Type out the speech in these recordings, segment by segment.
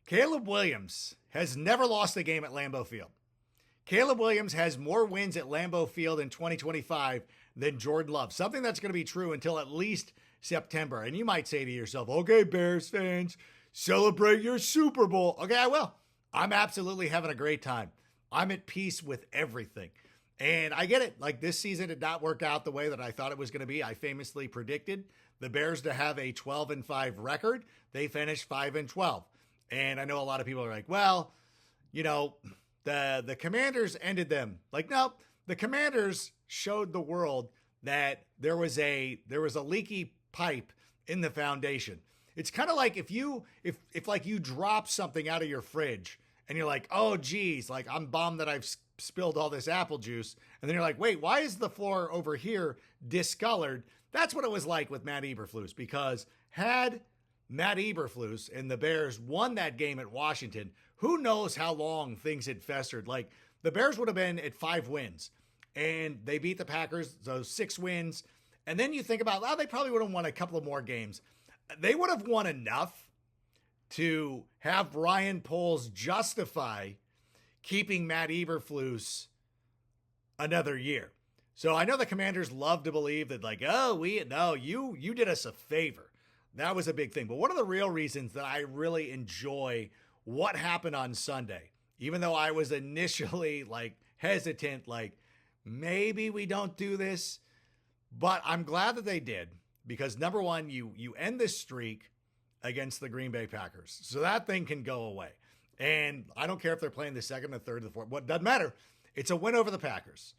Caleb Williams has never lost a game at Lambeau Field. Caleb Williams has more wins at Lambeau Field in 2025 than Jordan Love, something that's going to be true until at least September. And you might say to yourself, okay, Bears fans, celebrate your Super Bowl. Okay, I will. I'm absolutely having a great time. I'm at peace with everything. And I get it. Like, this season did not work out the way that I thought it was going to be. I famously predicted the Bears to have a 12-5 record. They finished 5-12. And I know a lot of people are like, well, you know, the Commanders ended them. Like, no, the Commanders showed the world that there was a leaky pipe in the foundation. It's kind of like if like you drop something out of your fridge and you're like, oh geez, like I'm bummed that I've spilled all this apple juice. And then you're like, wait, why is the floor over here discolored? That's what it was like with Matt Eberflus, because had Matt Eberflus and the Bears won that game at Washington, who knows how long things had festered. Like, the Bears would have been at 5 wins and they beat the Packers, so 6 wins. And then you think about, they probably would have won a couple of more games. They would have won enough to have Ryan Poles justify keeping Matt Eberflus another year. So I know the Commanders love to believe that, like, oh, you did us a favor. That was a big thing. But one of the real reasons that I really enjoy what happened on Sunday, even though I was initially like hesitant, like maybe we don't do this, but I'm glad that they did, because number one, you end this streak against the Green Bay Packers. So that thing can go away. And I don't care if they're playing the second, the third, the fourth, what doesn't matter. It's a win over the Packers.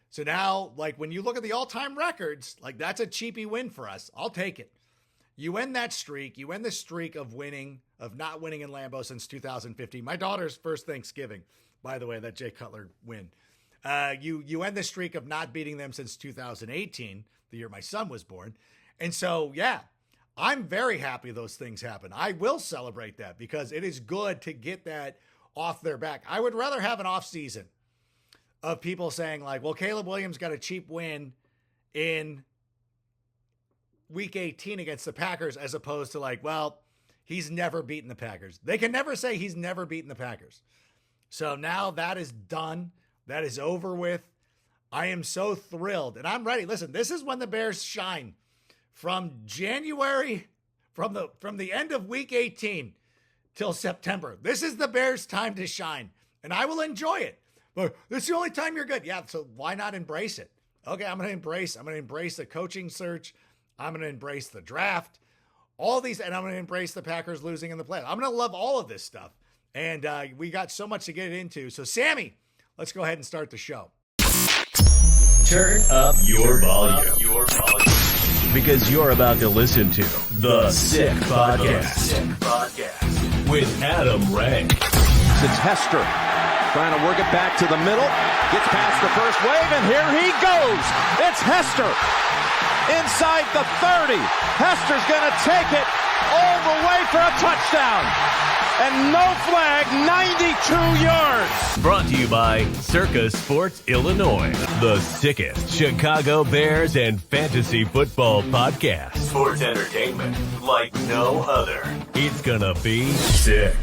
So now, like, when you look at the all-time records, like, that's a cheapy win for us. I'll take it. You end that streak. You end the streak of not winning in Lambeau since 2015. My daughter's first Thanksgiving, by the way, that Jay Cutler win. You end the streak of not beating them since 2018, the year my son was born. And so, yeah, I'm very happy those things happen. I will celebrate that because it is good to get that off their back. I would rather have an off season of people saying like, well, Caleb Williams got a cheap win in week 18 against the Packers, as opposed to like, well, he's never beaten the Packers. They can never say he's never beaten the Packers. So now that is done. That is over with. I am so thrilled and I'm ready. Listen, this is when the Bears shine. From January, from the end of week 18 till September. This is the Bears' time to shine, and I will enjoy it. But this is the only time you're good. Yeah, so why not embrace it? Okay, I'm going to embrace the coaching search. I'm going to embrace the draft. All these, and I'm going to embrace the Packers losing in the playoffs. I'm going to love all of this stuff. And we got so much to get into. So, Sammy, let's go ahead and start the show. Turn up your volume. Because you're about to listen to The Sick Podcast. With Adam Rank. It's Hester trying to work it back to the middle. Gets past the first wave, and here he goes. It's Hester inside the 30. Hester's going to take it all the way for a touchdown. And no flag, 92 yards. Brought to you by Circa Sports Illinois, the sickest Chicago Bears and fantasy football podcast. Sports entertainment like no other. It's gonna be sick.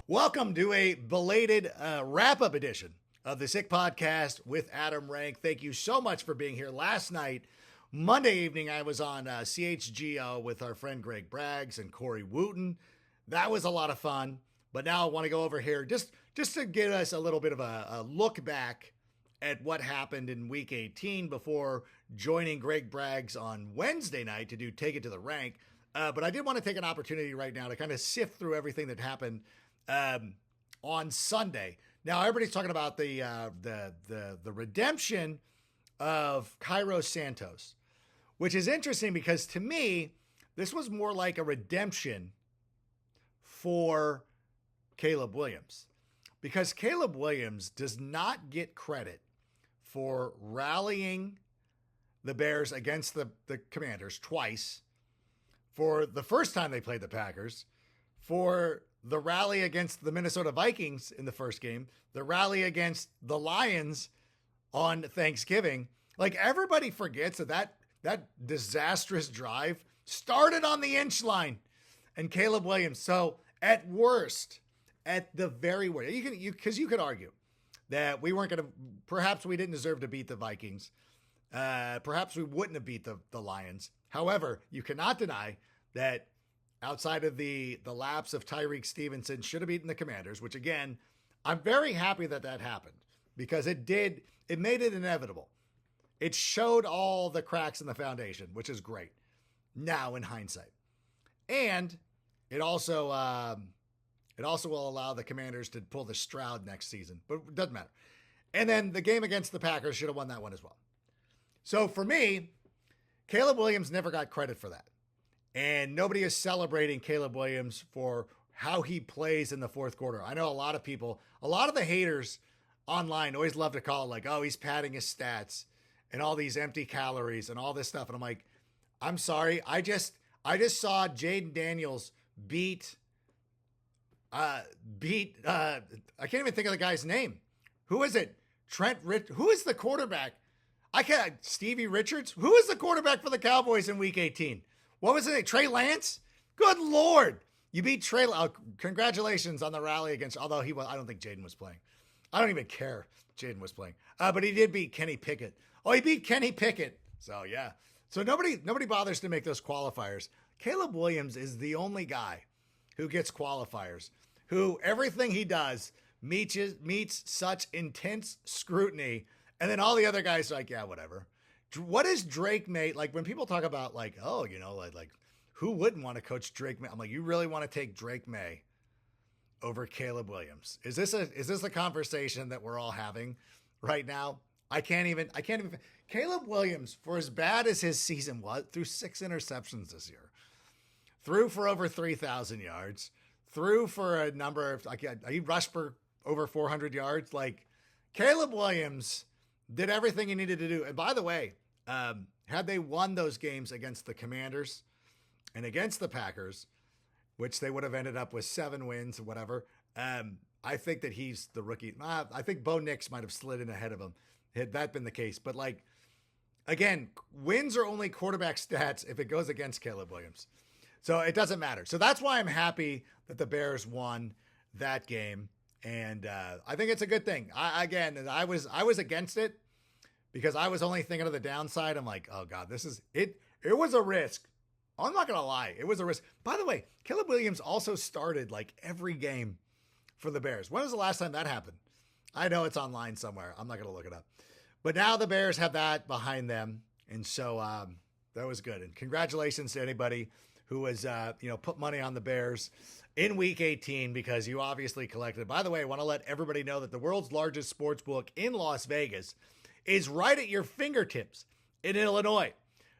Welcome to a belated wrap-up edition of the Sick Podcast with Adam Rank. Thank you so much for being here. Last night, Monday evening, I was on CHGO with our friend Greg Braggs and Corey Wooten. That was a lot of fun, but now I want to go over here just to give us a little bit of a look back at what happened in week 18 before joining Greg Braggs on Wednesday night to do Take It to the Rank. But I did want to take an opportunity right now to kind of sift through everything that happened on Sunday. Now, everybody's talking about the redemption of Cairo Santos, which is interesting because to me, this was more like a redemption for Caleb Williams, because Caleb Williams does not get credit for rallying the Bears against the Commanders twice, for the first time they played the Packers, for the rally against the Minnesota Vikings in the first game, the rally against the Lions on Thanksgiving. Like, everybody forgets that disastrous drive started on the inch line and Caleb Williams. So At worst, at the very worst, because you could argue that we weren't going to, perhaps we didn't deserve to beat the Vikings. Perhaps we wouldn't have beat the Lions. However, you cannot deny that outside of the lapse of Tyreek Stevenson should have beaten the Commanders, which again, I'm very happy that happened because it made it inevitable. It showed all the cracks in the foundation, which is great now in hindsight. And it also will allow the Commanders to pull the Stroud next season, but it doesn't matter. And then the game against the Packers should have won that one as well. So for me, Caleb Williams never got credit for that. And nobody is celebrating Caleb Williams for how he plays in the fourth quarter. I know a lot of the haters online always love to call it like, oh, he's padding his stats and all these empty calories and all this stuff. And I'm like, I'm sorry. I just saw Jaden Daniels beat I can't even think of the guy's name. Who is it? Who is the quarterback? Stevie Richards? Who is the quarterback for the Cowboys in week 18? What was it? Trey Lance? Good Lord. You beat Trey. Congratulations on the rally although I don't think Jaden was playing. I don't even care if Jaden was playing. But he did beat Kenny Pickett. Oh, he beat Kenny Pickett. So yeah. So nobody bothers to make those qualifiers. Caleb Williams is the only guy who gets qualifiers, who everything he does meets such intense scrutiny. And then all the other guys are like, yeah, whatever. What is Drake May? Like when people talk about like, oh, like who wouldn't want to coach Drake May? I'm like, you really want to take Drake May over Caleb Williams? Is this a conversation that we're all having right now? I can't even. Caleb Williams, for as bad as his season was, threw 6 interceptions this year, threw for over 3,000 yards, threw for a number of, he rushed for over 400 yards. Like Caleb Williams did everything he needed to do. And by the way, had they won those games against the Commanders and against the Packers, which they would have ended up with 7 wins or whatever, I think that he's the rookie. I think Bo Nix might have slid in ahead of him had that been the case. But like, again, wins are only quarterback stats if it goes against Caleb Williams. So it doesn't matter. So that's why I'm happy that the Bears won that game. And I think it's a good thing. I was against it because I was only thinking of the downside. I'm like, oh God, this is it. It was a risk. I'm not going to lie. It was a risk. By the way, Caleb Williams also started like every game for the Bears. When was the last time that happened? I know it's online somewhere. I'm not going to look it up. But now the Bears have that behind them. And so that was good. And congratulations to anybody who has, put money on the Bears in week 18 because you obviously collected. By the way, I want to let everybody know that the world's largest sports book in Las Vegas is right at your fingertips in Illinois.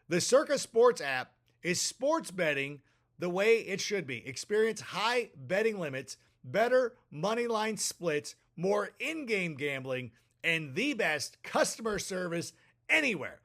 The Circa Sports app is sports betting the way it should be. Experience high betting limits, better money line splits, more in-game gambling, and the best customer service anywhere.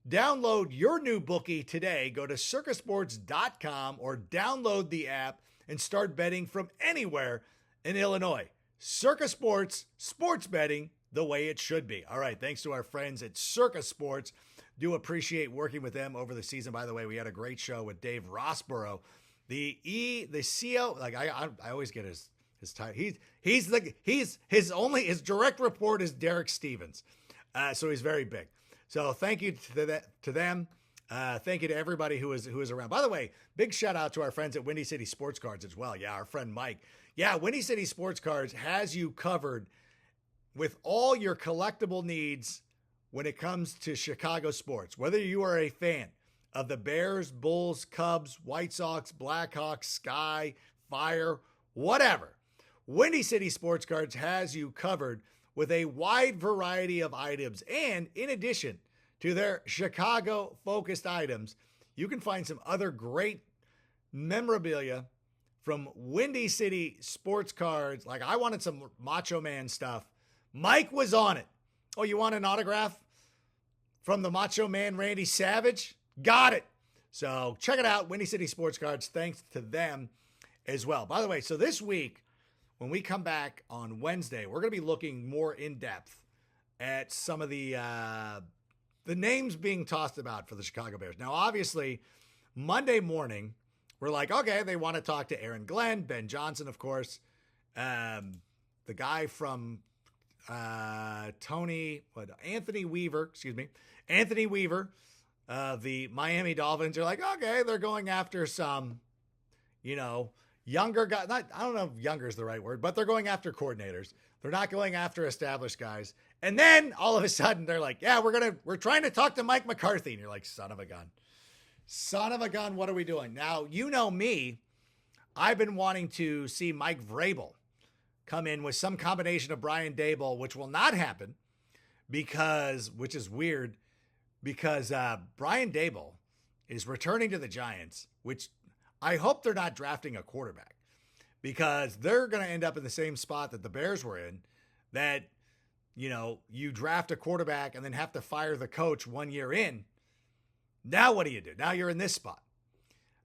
Download your new bookie today. Go to circasports.com or download the app and start betting from anywhere in Illinois. Circa Sports, sports betting the way it should be. All right, thanks to our friends at Circa Sports. Do appreciate working with them over the season. By the way, we had a great show with Dave Rossborough, the CEO. Like I always get his title. His direct report is Derek Stevens. So he's very big. So thank you to them. Thank you to everybody who is around. By the way, big shout out to our friends at Windy City Sports Cards as well. Yeah, our friend Mike. Yeah, Windy City Sports Cards has you covered with all your collectible needs when it comes to Chicago sports. Whether you are a fan of the Bears, Bulls, Cubs, White Sox, Blackhawks, Sky, Fire, whatever, Windy City Sports Cards has you covered with a wide variety of items. And in addition to their Chicago-focused items, you can find some other great memorabilia from Windy City Sports Cards. Like I wanted some Macho Man stuff. Mike was on it. Oh, you want an autograph from the Macho Man Randy Savage? Got it. So check it out, Windy City Sports Cards. Thanks to them as well. By the way, so this week, when we come back on Wednesday, we're going to be looking more in depth at some of the names being tossed about for the Chicago Bears. Now, obviously, Monday morning, we're like, okay, they want to talk to Aaron Glenn, Ben Johnson, of course. The guy from Anthony Weaver, the Miami Dolphins are like, okay, they're going after some, younger guys. I don't know if younger is the right word, but they're going after coordinators. They're not going after established guys. And then all of a sudden they're like, yeah, we're trying to talk to Mike McCarthy. And you're like, son of a gun. What are we doing? Now, you know me, I've been wanting to see Mike Vrabel come in with some combination of Brian Daboll, which will not happen which is weird because Brian Daboll is returning to the Giants, which I hope they're not drafting a quarterback because they're going to end up in the same spot that the Bears were in, that, you draft a quarterback and then have to fire the coach 1 year in. Now what do you do? Now you're in this spot.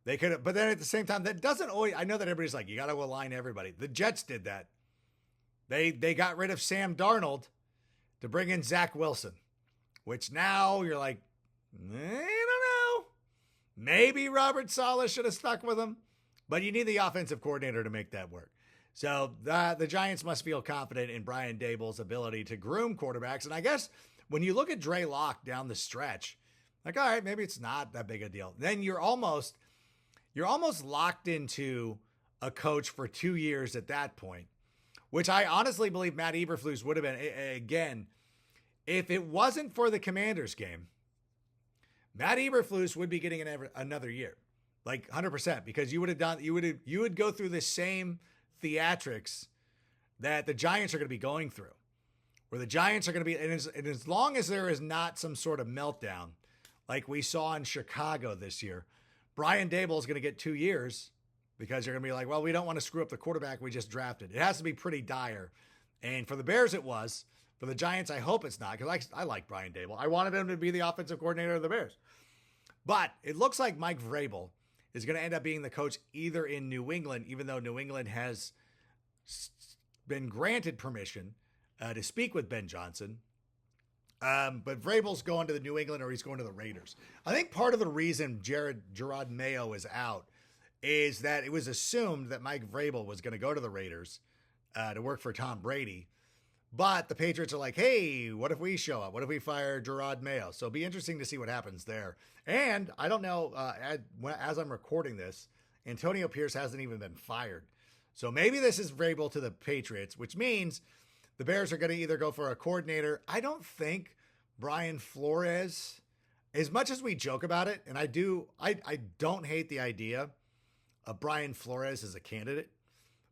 They could have, but then at the same time, that doesn't always, I know that everybody's like, you got to align everybody. The Jets did that. They got rid of Sam Darnold to bring in Zach Wilson, which now you're like, I don't know. Maybe Robert Saleh should have stuck with him, but you need the offensive coordinator to make that work. So the Giants must feel confident in Brian Daboll's ability to groom quarterbacks. And I guess when you look at Dre Lock down the stretch, like, all right, maybe it's not that big a deal. Then you're almost locked into a coach for 2 years at that point, which I honestly believe Matt Eberflus would have been. Again, if it wasn't for the Commanders game, Matt Eberflus would be getting another year, like 100%, because you would go through the same theatrics that the Giants are going to be going through, where the Giants are going to be, and as long as there is not some sort of meltdown like we saw in Chicago this year, Brian Daboll is going to get 2 years because you're going to be like, well, we don't want to screw up the quarterback we just drafted. It has to be pretty dire. And for the Bears, it was. For the Giants, I hope it's not, because I like Brian Daboll. I wanted him to be the offensive coordinator of the Bears. But it looks like Mike Vrabel is going to end up being the coach either in New England, even though New England has been granted permission to speak with Ben Johnson. But Vrabel's going to the New England, or he's going to the Raiders. I think part of the reason Gerard Mayo is out is that it was assumed that Mike Vrabel was going to go to the Raiders to work for Tom Brady. But the Patriots are like, hey, what if we show up? What if we fire Gerard Mayo? So it'll be interesting to see what happens there. And I don't know, as I'm recording this, Antonio Pierce hasn't even been fired. So maybe this is Vrabel to the Patriots, which means the Bears are going to either go for a coordinator. I don't think Brian Flores, as much as we joke about it, and I don't hate the idea of Brian Flores as a candidate,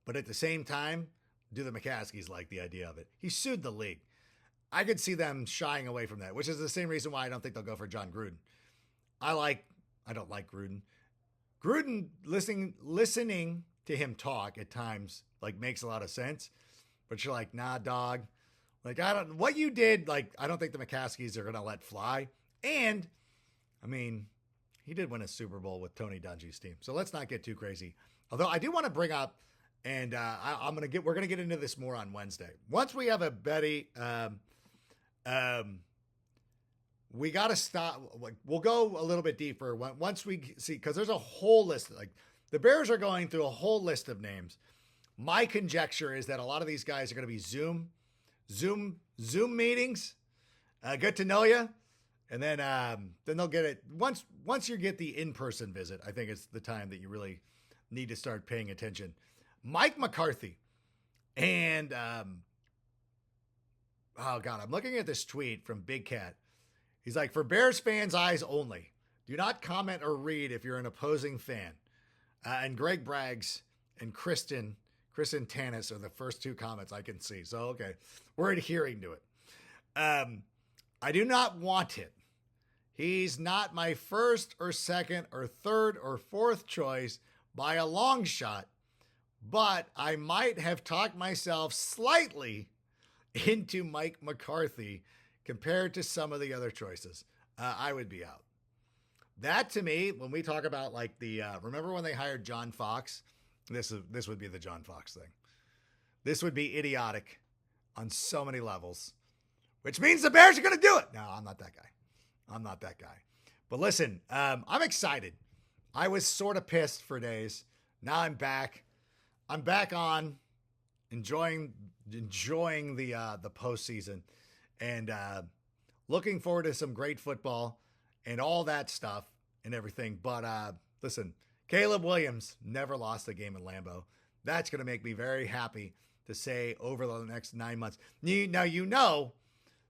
but at the same time, do the McCaskies like the idea of it? He sued the league. I could see them shying away from that, which is the same reason why I don't think they'll go for John Gruden. I don't like Gruden. Gruden, listening to him talk at times, like, makes a lot of sense, but you're like, nah, dog. Like, what you did, like, I don't think the McCaskies are going to let fly. And, I mean, he did win a Super Bowl with Tony Dungy's team. So let's not get too crazy. Although I do want to bring up, and we're going to get into this more on Wednesday. Once we have a Betty, we got to stop. Like, we'll go a little bit deeper once we see, because there's a whole list. Like, the Bears are going through a whole list of names. My conjecture is that a lot of these guys are going to be Zoom meetings. Good to know you. And then they'll get it. Once you get the in-person visit, I think it's the time that you really need to start paying attention. Mike McCarthy. And, oh God, I'm looking at this tweet from Big Cat. He's like, for Bears fans' eyes only, do not comment or read if you're an opposing fan. And Greg Braggs and Kristen Tanis are the first two comments I can see. So, okay, we're adhering to it. I do not want it. He's not my first or second or third or fourth choice by a long shot, but I might have talked myself slightly into Mike McCarthy compared to some of the other choices. I would be out. That, to me, when we talk about, like, remember when they hired John Fox? This would be the John Fox thing. This would be idiotic on so many levels, which means the Bears are going to do it. No, I'm not that guy. But listen, I'm excited. I was sort of pissed for days. Now I'm back. I'm back on enjoying the postseason and looking forward to some great football and all that stuff and everything. But listen, Caleb Williams never lost a game at Lambeau. That's going to make me very happy to say over the next 9 months. Now,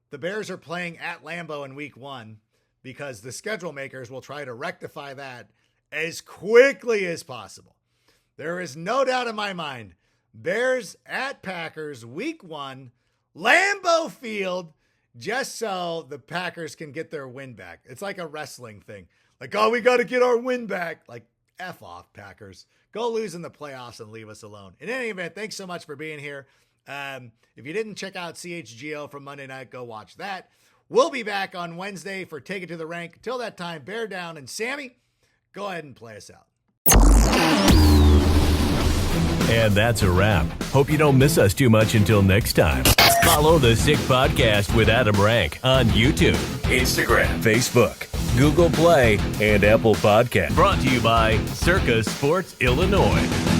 the Bears are playing at Lambeau in week 1 because the schedule makers will try to rectify that as quickly as possible. There is no doubt in my mind, Bears at Packers week 1, Lambeau Field, just so the Packers can get their win back. It's like a wrestling thing. Like, oh, we got to get our win back. Like, F off, Packers. Go lose in the playoffs and leave us alone. In any event, thanks so much for being here. If you didn't check out CHGO from Monday night, go watch that. We'll be back on Wednesday for Take It to the Rank. Till that time, bear down. And Sammy, go ahead and play us out. And that's a wrap. Hope you don't miss us too much until next time. Follow The Sick Podcast with Adam Rank on YouTube, Instagram, Facebook, Google Play, and Apple Podcast. Brought to you by Circa Sports Illinois.